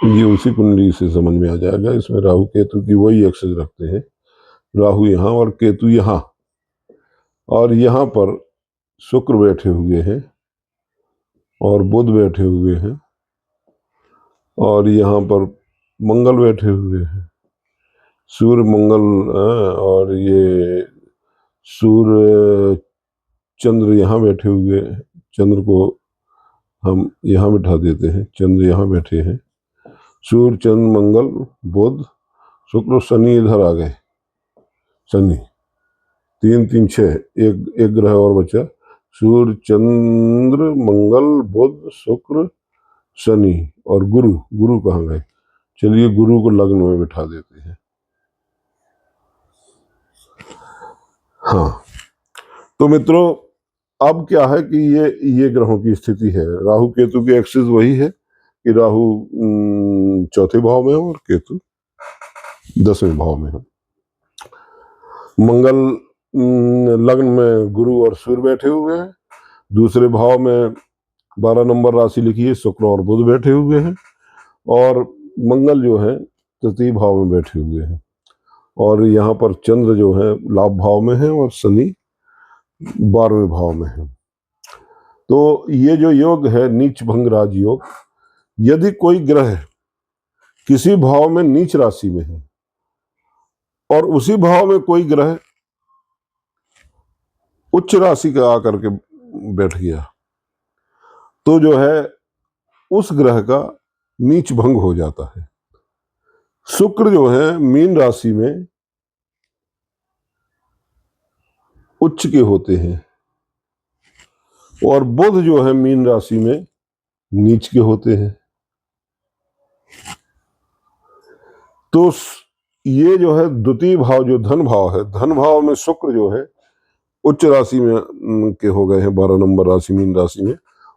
ये उसी कुंडली से समझ में आ जाएगा। इसमें राहु केतु की वही एक्सेस रखते हैं, राहु यहाँ और केतु यहाँ, और यहाँ पर शुक्र बैठे हुए हैं और बुध बैठे हुए हैं, और यहाँ पर मंगल बैठे हुए हैं, सूर्य मंगल, और ये सूर्य चंद्र यहाँ बैठे हुए हैं। चंद्र को हम यहाँ बिठा देते हैं, चंद्र यहाँ बैठे हैं, सूर्य चंद्र मंगल बुध शुक्र शनि इधर आ गए, शनि 3 3 6, एक ग्रह और बचा, सूर्य चंद्र मंगल बुध शुक्र शनि, और गुरु कहाँ गए, चलिए गुरु को लग्न में बिठा देते हैं। हाँ, तो मित्रों अब क्या है कि ये ग्रहों की स्थिति है। राहु केतु की एक्सिस वही है कि राहु 4थे भाव में है और केतु 10वें भाव में है। मंगल लग्न में गुरु और सूर्य बैठे हुए हैं, दूसरे भाव में 12 नंबर राशि लिखी है, शुक्र और बुध बैठे हुए हैं, और मंगल जो है तृतीय भाव में बैठे हुए हैं, और यहाँ पर चंद्र जो है लाभ भाव में है और शनि 12वें भाव में है। तो ये जो योग है नीच भंग राज योग, यदि कोई ग्रह किसी भाव में नीच राशि में है और उसी भाव में कोई ग्रह उच्च राशि का आकर के बैठ गया, तो जो है उस ग्रह का नीच भंग हो जाता है। शुक्र जो है मीन राशि में उच्च के होते हैं, और बुध जो है मीन राशि में नीच के होते हैं। तो ये जो है द्वितीय भाव जो धन भाव है, धन भाव में शुक्र जो है उच्च राशि में के हो गए हैं, 12 नंबर राशि मीन राशि में,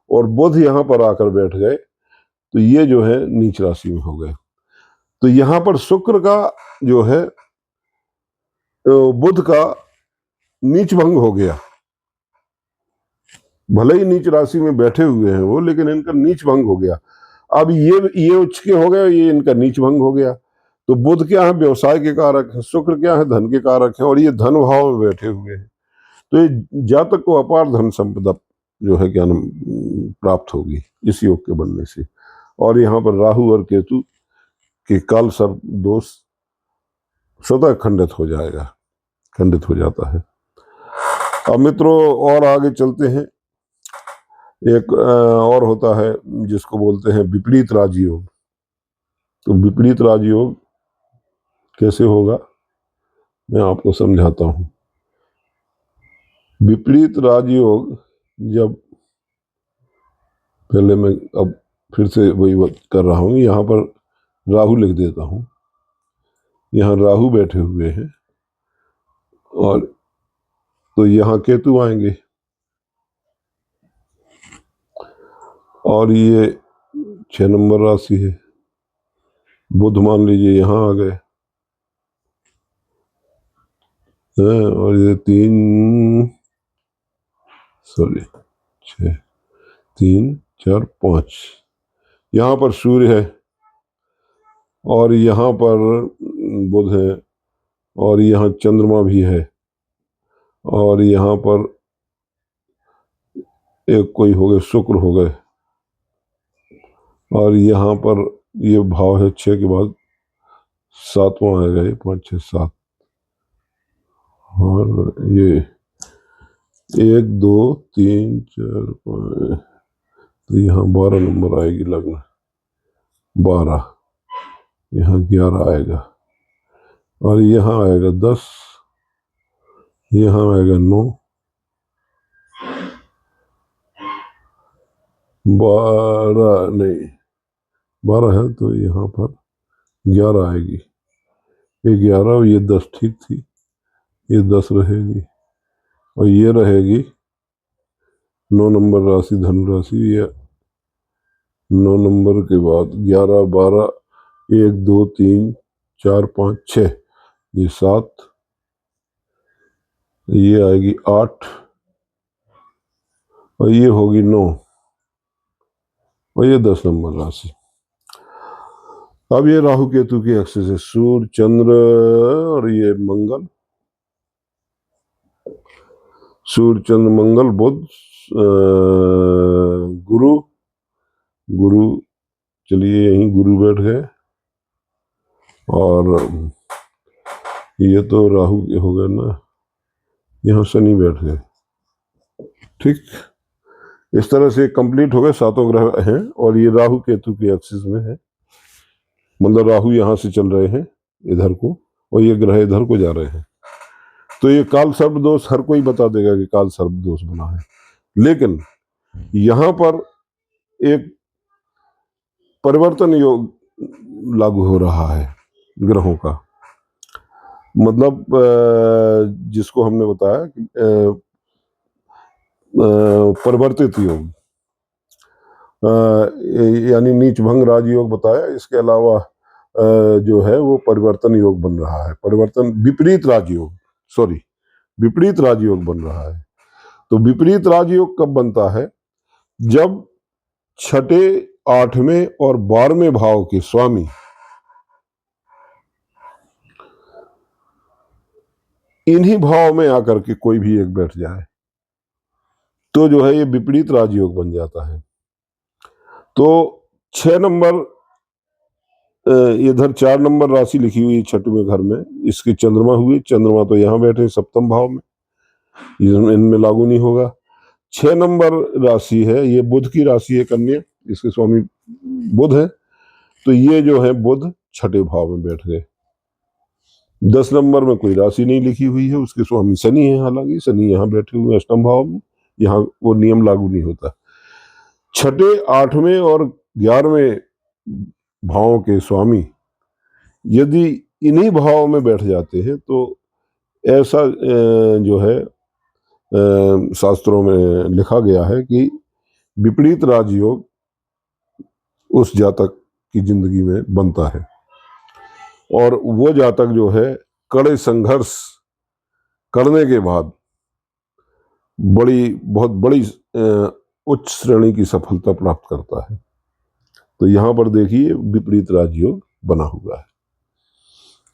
और बुध यहां पर आकर बैठ गए, तो ये जो है नीच राशि में हो गए। तो यहां पर शुक्र का जो है बुध का नीच भंग हो गया, भले ही नीच राशि में बैठे हुए हैं वो, लेकिन इनका नीच भंग हो गया। अब ये उच्च के हो गए, ये इनका नीच भंग हो गया। तो बुध क्या है, व्यवसाय के कारक है, शुक्र क्या है, धन के कारक है, और ये धन भाव में बैठे हुए हैं। तो ये जातक को अपार धन संपदा जो है क्या नाम प्राप्त होगी इस योग के बनने से। और यहाँ पर राहु और केतु के काल सर्प दोष स्वतः खंडित हो जाएगा, खंडित हो जाता है। अब मित्रों और आगे चलते हैं। एक और होता है जिसको बोलते हैं विपरीत राजयोग। तो विपरीत राजयोग कैसे होगा मैं आपको समझाता हूं। विपरीत राजयोग जब, पहले मैं अब फिर से वही कर रहा हूं, यहां पर राहु लिख देता हूं, यहां राहु बैठे हुए हैं, और तो यहां केतु आएंगे, और ये 6 नंबर राशि है, बुध मान लीजिए यहां आ गए, और ये 6 3 4 5 यहाँ पर सूर्य है, और यहाँ पर बुध है, और यहाँ चंद्रमा भी है, और यहाँ पर एक कोई हो गए शुक्र हो गए, और यहाँ पर ये भाव है 6 के बाद 7वां आएगा, ये 5 6 7, और ये 1 2 3 4 5, तो यहाँ 12 नंबर आएगी लग्न, 12, यहाँ 11 आएगा, और यहाँ आएगा 10, यहाँ आएगा 9, 12 नहीं, 12 है तो यहाँ पर 11 आएगी, ये 11 और ये 10 ठीक थी, ये 10 रहेगी, और ये रहेगी 9 नंबर राशि धनु राशि, ये 9 नंबर के बाद 11 12, 1 2 3 4 5 6, ये 7, ये आएगी 8, और ये होगी 9, और ये 10 नंबर राशि। अब ये राहु केतु की एक्सिस है, सूर्य चंद्र और ये मंगल, सूर्य चंद्र मंगल बुध गुरु, गुरु चलिए यहीं गुरु बैठ गए, और ये तो राहु के हो गए ना, यहाँ शनि बैठ गए, ठीक। इस तरह से कंप्लीट हो गए, 7 ग्रह हैं, और ये राहु केतु की एक्सिस में है, मतलब राहु यहाँ से चल रहे हैं इधर को, और ये ग्रह इधर को जा रहे हैं। तो ये काल सर्प दोष हर कोई बता देगा कि काल सर्प दोष बना है, लेकिन यहां पर एक परिवर्तन योग लागू हो रहा है ग्रहों का, मतलब जिसको हमने बताया कि परिवर्तित योग, यानी नीच भंग राजयोग बताया, इसके अलावा जो है वो परिवर्तन योग बन रहा है, परिवर्तन विपरीत राजयोग, सॉरी विपरीत राजयोग बन रहा है। तो विपरीत राजयोग कब बनता है? जब 6ठे 8वें और 12वें भाव के स्वामी इन्हीं भाव में आकर के कोई भी एक बैठ जाए, तो जो है ये विपरीत राजयोग बन जाता है। तो 6 नंबर, इधर 4 नंबर राशि लिखी हुई 6वें घर में, इसके चंद्रमा हुए, चंद्रमा तो यहाँ बैठे 7वें भाव में, इनमें लागू नहीं होगा। 6 नंबर राशि है, ये बुध की राशि है कन्या, इसके स्वामी बुध है, तो ये जो है बुध 6ठे भाव में बैठ गए। 10 नंबर में कोई राशि नहीं लिखी हुई है, उसके स्वामी शनि है, हालांकि शनि यहाँ बैठे हुए 8वें भाव में, यहाँ वो नियम लागू नहीं होता। 6ठे 8वें और 11वें भावों के स्वामी यदि इन्हीं भाव में बैठ जाते हैं, तो ऐसा जो है शास्त्रों में लिखा गया है कि विपरीत राजयोग उस जातक की जिंदगी में बनता है, और वो जातक जो है कड़े संघर्ष करने के बाद बहुत बड़ी उच्च श्रेणी की सफलता प्राप्त करता है। तो यहां पर देखिए विपरीत राजयोग बना हुआ है।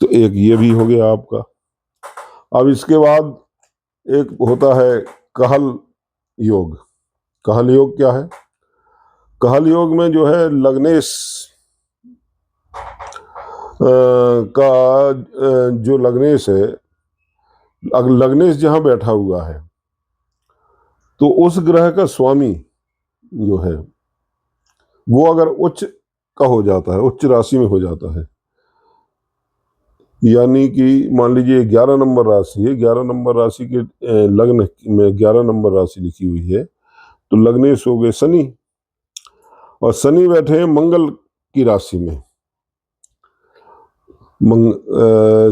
तो एक ये भी हो गया आपका। अब इसके बाद एक होता है कहल योग। कहल योग क्या है? कहल योग में जो है लग्नेश का जो लग्नेश है, अगर लग्नेश जहां बैठा हुआ है तो उस ग्रह का स्वामी जो है वो अगर उच्च का हो जाता है, उच्च राशि में हो जाता है, यानी कि मान लीजिए 11 नंबर राशि है, 11 नंबर राशि के लग्न में 11 नंबर राशि लिखी हुई है, तो लग्नेश हो गए शनि, और शनि बैठे हैं मंगल की राशि में।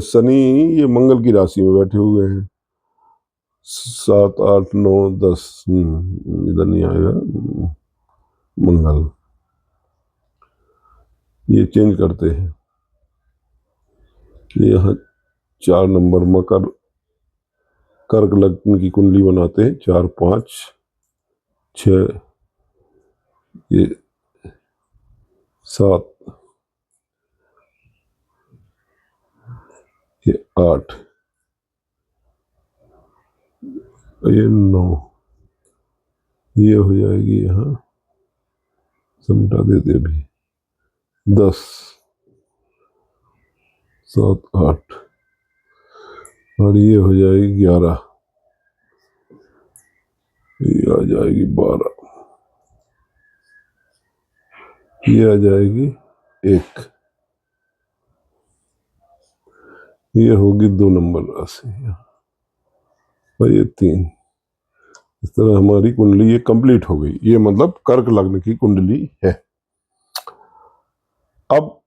शनि ये मंगल की राशि में बैठे हुए हैं, 7 8 9 10, इधर नहीं आएगा मंगल, ये चेंज करते हैं, यहाँ 4 नंबर मकर, कर्क लग्न की कुंडली बनाते हैं, 4 5 6, ये 7, ये 8, ये 9, ये हो जाएगी यहाँ, समझा देते भी 10, 7, 8, और ये हो जाएगी 11, ये आ जाएगी 12, ये आ जाएगी 1, ये होगी 2 नंबर राशि, और ये 3। इस तरह हमारी कुंडली ये कंप्लीट हो गई। ये मतलब कर्क लग्न की कुंडली है। अब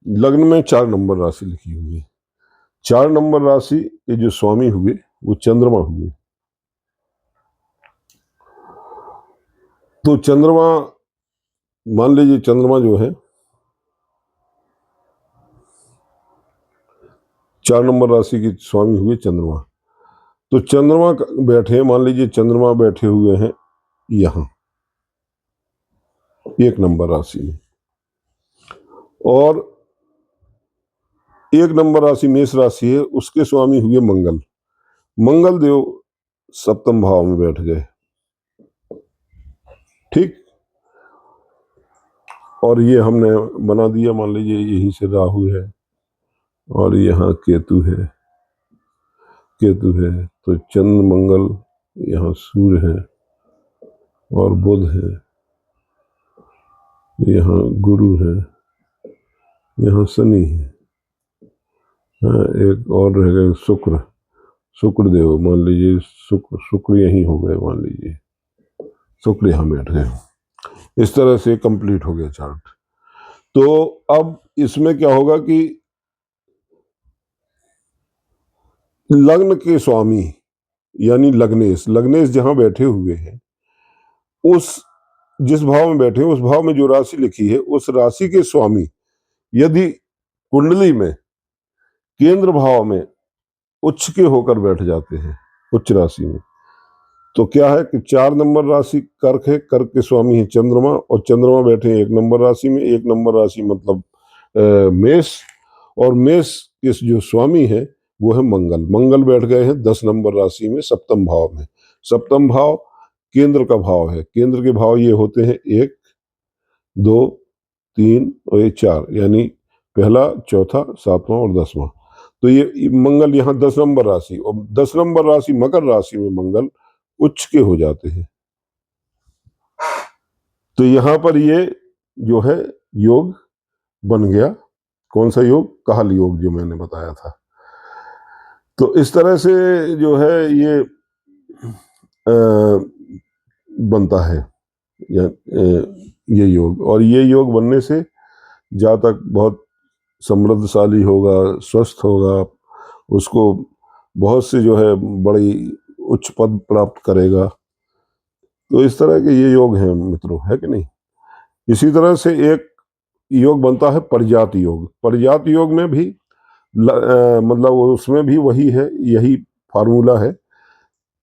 लग्न में 4 नंबर राशि लिखी हुई है। 4 नंबर राशि के जो स्वामी हुए वो चंद्रमा हुए। तो चंद्रमा, मान लीजिए चंद्रमा जो है 4 नंबर राशि के स्वामी हुए चंद्रमा। तो चंद्रमा बैठे, मान लीजिए चंद्रमा बैठे हुए हैं यहां 1 नंबर राशि में, और 1 नंबर राशि मेष राशि है, उसके स्वामी हुए मंगल। मंगल देव सप्तम भाव में बैठ गए। ठीक, और ये हमने बना दिया, मान लीजिए यहीं से राहु है और यहाँ केतु है, तो चंद्र मंगल, यहाँ सूर्य है और बुध है, यहाँ गुरु है, यहाँ शनि है, एक और रह गए शुक्र देव, मान लीजिए शुक्र यहीं हो गए, मान लीजिए शुक्र यहाँ बैठ गए। इस तरह से कंप्लीट हो गया चार्ट। तो अब इसमें क्या होगा कि लग्न के स्वामी यानी लग्नेश जहां बैठे हुए हैं, उस जिस भाव में बैठे हैं उस भाव में जो राशि लिखी है उस राशि के स्वामी यदि कुंडली में केंद्र भाव में उच्च के होकर बैठ जाते हैं, उच्च राशि में, तो क्या है कि 4 नंबर राशि कर्क है, कर्क के स्वामी है चंद्रमा, और चंद्रमा बैठे हैं 1 नंबर राशि में। 1 नंबर राशि मतलब मेष, और मेष के जो स्वामी है वो है मंगल। मंगल बैठ गए हैं 10 नंबर राशि में, सप्तम भाव में। सप्तम भाव केंद्र का भाव है। केंद्र के भाव ये होते हैं 1, 2, 3 और ये 4, यानी पहला, चौथा, 7वां और 10वां। तो ये मंगल यहाँ 10 नंबर राशि, और 10 नंबर राशि मकर राशि में मंगल उच्च के हो जाते हैं। तो यहां पर ये जो है योग बन गया। कौन सा योग? काल योग, जो मैंने बताया था। तो इस तरह से जो है ये बनता है ये योग, और ये योग बनने से जातक बहुत समृद्धशाली होगा, स्वस्थ होगा, उसको बहुत से जो है बड़ी उच्च पद प्राप्त करेगा। तो इस तरह के ये योग हैं मित्रों, है कि नहीं। इसी तरह से एक योग बनता है परिजात योग। परिजात योग में भी मतलब उसमें भी वही है, यही फार्मूला है।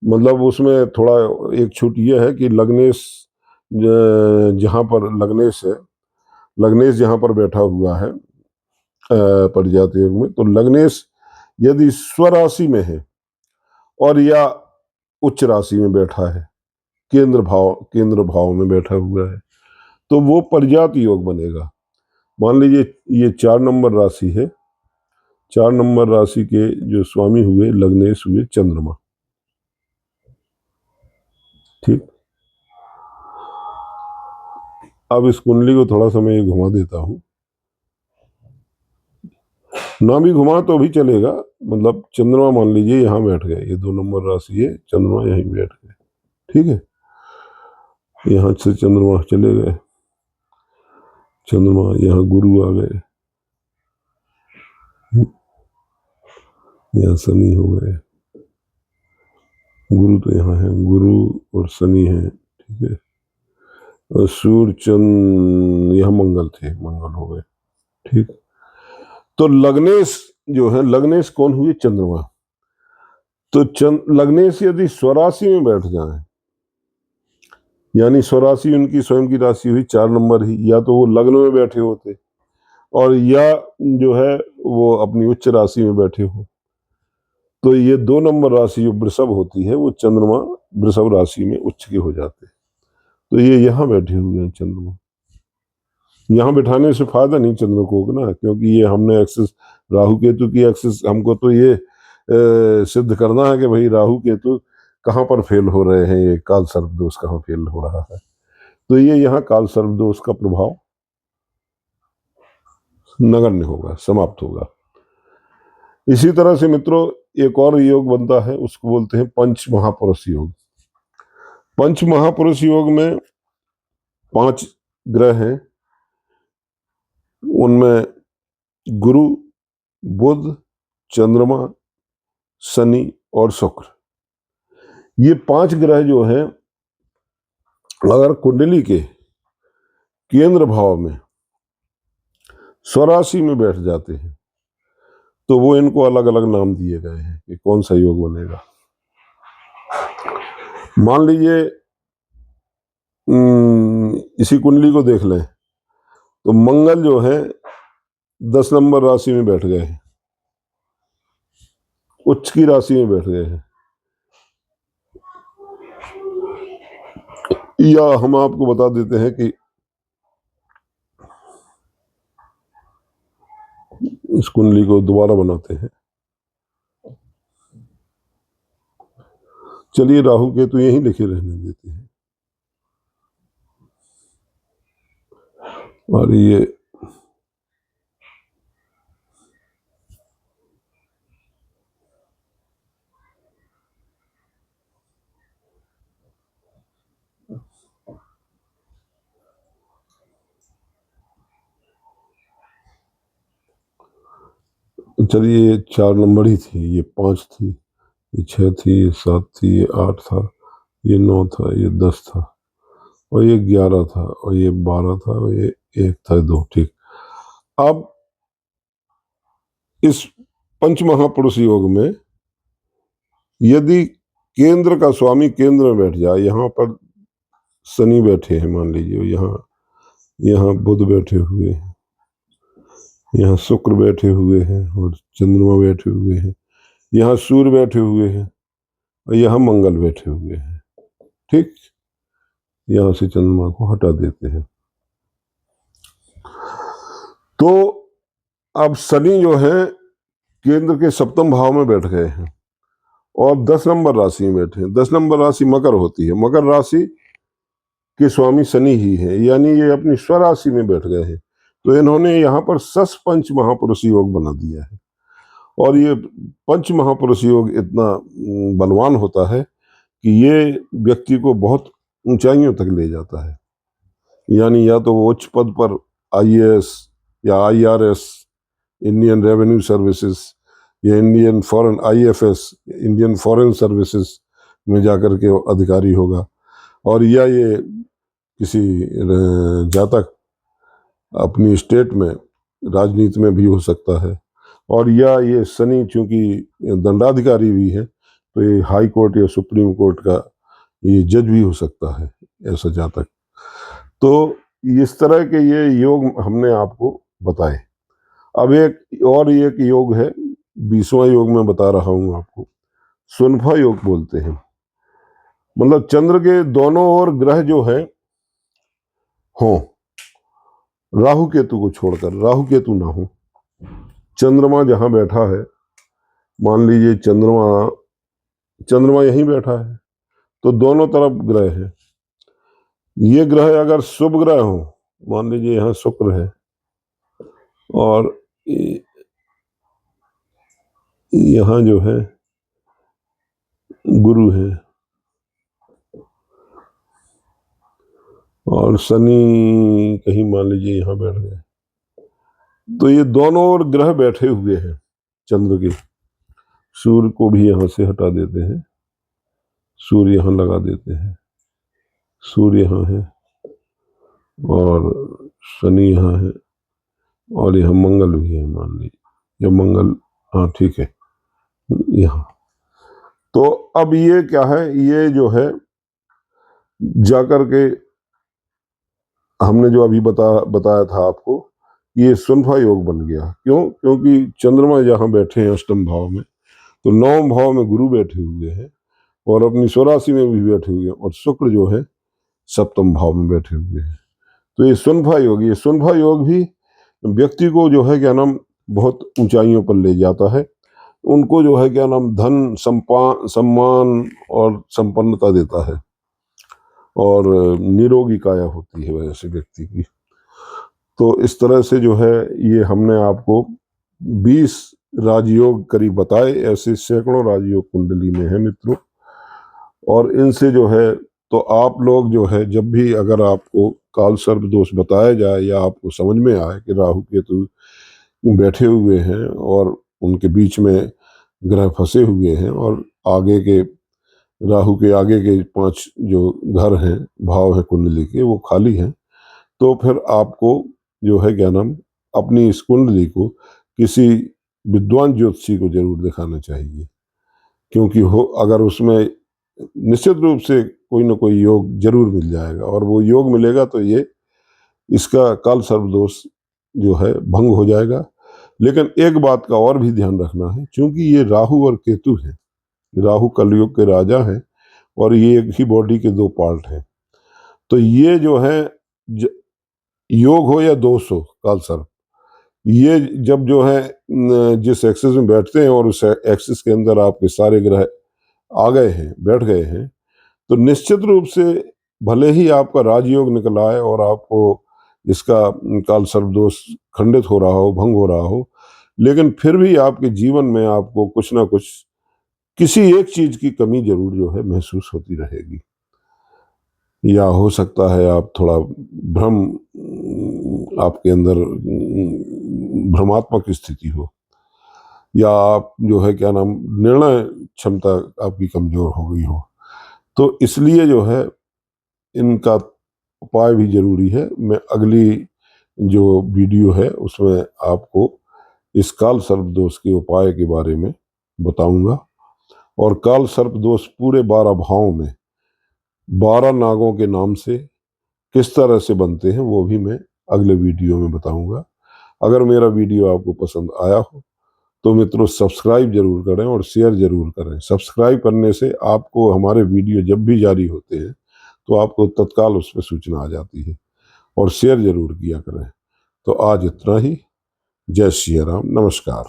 मतलब उसमें थोड़ा एक छूट ये है कि लग्नेश जहाँ पर लग्नेश जहाँ पर बैठा हुआ है परिजात योग में, तो लग्नेश यदि स्वराशि में है और या उच्च राशि में बैठा है, केंद्र भाव में बैठा हुआ है, तो वो परिजात योग बनेगा। मान लीजिए ये 4 नंबर राशि है। 4 नंबर राशि के जो स्वामी हुए लग्नेश हुए चंद्रमा। ठीक, अब इस कुंडली को थोड़ा सा मैं घुमा देता हूं। ना भी घुमा तो भी चलेगा। मतलब चंद्रमा मान लीजिए यहाँ बैठ गए, ये 2 नंबर राशि है, चंद्रमा यहीं बैठ गए। ठीक है, यहाँ से चंद्रमा चले गए, चंद्रमा यहाँ गुरु आ गए, यहाँ शनि हो गए। गुरु तो यहाँ है, गुरु और शनि है। ठीक है, और सूर्य चंद्र यहाँ मंगल थे, मंगल हो गए। ठीक, तो लग्नेश जो है, लग्नेश कौन हुए? चंद्रमा। तो लग्नेश यदि स्वराशि में बैठ जाए, यानी स्वराशि उनकी स्वयं की राशि हुई 4 नंबर ही, या तो वो लग्न में बैठे होते और या जो है वो अपनी उच्च राशि में बैठे हो, तो ये 2 नंबर राशि जो वृषभ होती है वो चंद्रमा वृषभ राशि में उच्च के हो जाते हैं। तो ये यहाँ बैठे हुए हैं चंद्रमा। यहाँ बिठाने से फायदा नहीं चंद्र को ना, क्योंकि ये हमने एक्सेस राहु केतु की एक्सेस, हमको तो ये सिद्ध करना है कि भाई राहु केतु कहाँ पर फेल हो रहे हैं, ये काल सर्प दोष कहाँ फेल हो रहा है। तो ये यहाँ काल सर्प दोष का प्रभाव नगण्य होगा, समाप्त होगा। इसी तरह से मित्रों एक और योग बनता है, उसको बोलते हैं पंच महापुरुष योग। पंच महापुरुष योग में 5 ग्रह हैं, उनमें गुरु, बुध, चंद्रमा, शनि और शुक्र, ये 5 ग्रह जो हैं अगर कुंडली के केंद्र भाव में स्वराशि में बैठ जाते हैं तो वो इनको अलग अलग नाम दिए गए हैं कि कौन सा योग बनेगा। मान लीजिए इसी कुंडली को देख लें तो मंगल जो है 10 नंबर राशि में बैठ गए हैं, उच्च की राशि में बैठ गए हैं। या हम आपको बता देते हैं कि इस कुंडली को दोबारा बनाते हैं। चलिए राहु के तो यहीं लिखे रहने देते हैं, और ये चलिए ये 4 नंबर ही थी, ये 5 थी, ये 6 थी, ये 7 थी, ये 8 था, ये 9 था, ये 10 था, और ये 11 था, और ये 12 था, और ये 1 था, 2। ठीक। अब इस पंच महापुरुष योग में यदि केंद्र का स्वामी केंद्र में बैठ जाए, यहाँ पर शनि बैठे हैं मान लीजिए, यहाँ बुध बैठे हुए हैं, यहाँ शुक्र बैठे हुए हैं, और चंद्रमा बैठे हुए हैं, यहाँ सूर्य बैठे हुए हैं, और यहाँ मंगल बैठे हुए हैं। ठीक, यहाँ से चंद्रमा को हटा देते हैं। तो अब शनि जो है केंद्र के 7वें भाव में बैठ गए हैं और 10 नंबर राशि में बैठे हैं। 10 नंबर राशि मकर होती है, मकर राशि के स्वामी शनि ही है, यानी ये अपनी स्वराशि में बैठ गए हैं। तो इन्होंने यहाँ पर सस पंच महापुरुष योग बना दिया है, और ये पंच महापुरुष योग इतना बलवान होता है कि ये व्यक्ति को बहुत ऊंचाइयों तक ले जाता है। यानी या तो वो उच्च पद पर IAS या IRS, इंडियन रेवेन्यू सर्विसेज, या Indian foreign IFS, Indian foreign services में जाकर के अधिकारी होगा, और या ये किसी जातक अपनी स्टेट में राजनीति में भी हो सकता है, और या ये शनि चूंकि दंडाधिकारी भी है तो ये हाई कोर्ट या सुप्रीम कोर्ट का ये जज भी हो सकता है, ऐसा जातक। तो इस तरह के ये योग हमने आपको बताए। अब एक योग है, 20वां योग में बता रहा हूं आपको, सुनफा योग बोलते हैं। मतलब चंद्र के दोनों ओर ग्रह जो है हो, राहु केतु को छोड़कर, राहु केतु ना हो, चंद्रमा जहां बैठा है, मान लीजिए चंद्रमा यहीं बैठा है, तो दोनों तरफ ग्रह है। ये ग्रह अगर शुभ ग्रह हो, मान लीजिए यहाँ शुक्र है और यहाँ जो है गुरु है, और शनि कहीं मान लीजिए यहाँ बैठ गए, तो ये दोनों ओर ग्रह बैठे हुए हैं चंद्र के। सूर्य को भी यहाँ से हटा देते हैं, सूर्य यहाँ लगा देते हैं, सूर्य यहाँ है और शनि यहाँ है, और यहाँ मंगल भी है मान लीजिए, या मंगल, हाँ ठीक है यहाँ। तो अब ये क्या है, ये जो है जाकर के हमने जो अभी बताया था आपको, ये सुनफा योग बन गया। क्यों? क्योंकि चंद्रमा यहाँ बैठे हैं 8वें भाव में, तो 9वें भाव में गुरु बैठे हुए हैं और अपनी स्वराशि में भी बैठे हुए हैं, और शुक्र जो है सप्तम भाव में बैठे हुए हैं। तो ये सुनफा योग, ये सुनफा योग भी व्यक्ति को जो है क्या नाम बहुत ऊंचाइयों पर ले जाता है। उनको जो है क्या नाम धन सम्मान और संपन्नता देता है और निरोगी काया होती है वैसे व्यक्ति की। तो इस तरह से जो है ये हमने आपको 20 राजयोग करीब बताए, ऐसे सैकड़ों राजयोग कुंडली में है मित्रों। और इनसे जो है तो आप लोग जो है जब भी अगर आपको काल सर्प दोष बताया जाए या आपको समझ में आए कि राहु केतु बैठे हुए हैं और उनके बीच में ग्रह फंसे हुए हैं और आगे के राहु के आगे के 5 जो घर हैं भाव है कुंडली के वो खाली हैं, तो फिर आपको जो है क्या नाम अपनी इस कुंडली को किसी विद्वान ज्योतिषी को जरूर दिखाना चाहिए। क्योंकि हो अगर उसमें निश्चित रूप से कोई ना कोई योग जरूर मिल जाएगा, और वो योग मिलेगा तो ये इसका काल सर्प दोष जो है भंग हो जाएगा। लेकिन एक बात का और भी ध्यान रखना है, क्योंकि ये राहु और केतु है, राहु कलयुग के राजा हैं और ये एक ही बॉडी के 2 पार्ट हैं। तो ये जो है योग हो या दोष हो काल सर्प, ये जब जो है जिस एक्सिस में बैठते हैं और उस एक्सिस के अंदर आपके सारे ग्रह आ गए हैं, बैठ गए हैं, तो निश्चित रूप से भले ही आपका राजयोग निकल आए और आपको इसका काल सर्प दोष खंडित हो रहा हो, भंग हो रहा हो, लेकिन फिर भी आपके जीवन में आपको कुछ ना कुछ किसी एक चीज की कमी जरूर जो है महसूस होती रहेगी। या हो सकता है आप थोड़ा भ्रम, आपके अंदर भ्रमात्मक स्थिति हो, या आप जो है क्या नाम निर्णय क्षमता आपकी कमजोर हो गई हो। तो इसलिए जो है इनका उपाय भी जरूरी है। मैं अगली जो वीडियो है उसमें आपको इस काल सर्प दोष के उपाय के बारे में बताऊंगा, और काल सर्प दोष पूरे 12 भावों में 12 नागों के नाम से किस तरह से बनते हैं वो भी मैं अगले वीडियो में बताऊंगा। अगर मेरा वीडियो आपको पसंद आया हो तो मित्रों सब्सक्राइब जरूर करें और शेयर जरूर करें। सब्सक्राइब करने से आपको हमारे वीडियो जब भी जारी होते हैं तो आपको तत्काल उस पर सूचना आ जाती है, और शेयर जरूर किया करें। तो आज इतना ही। जय श्री राम, नमस्कार।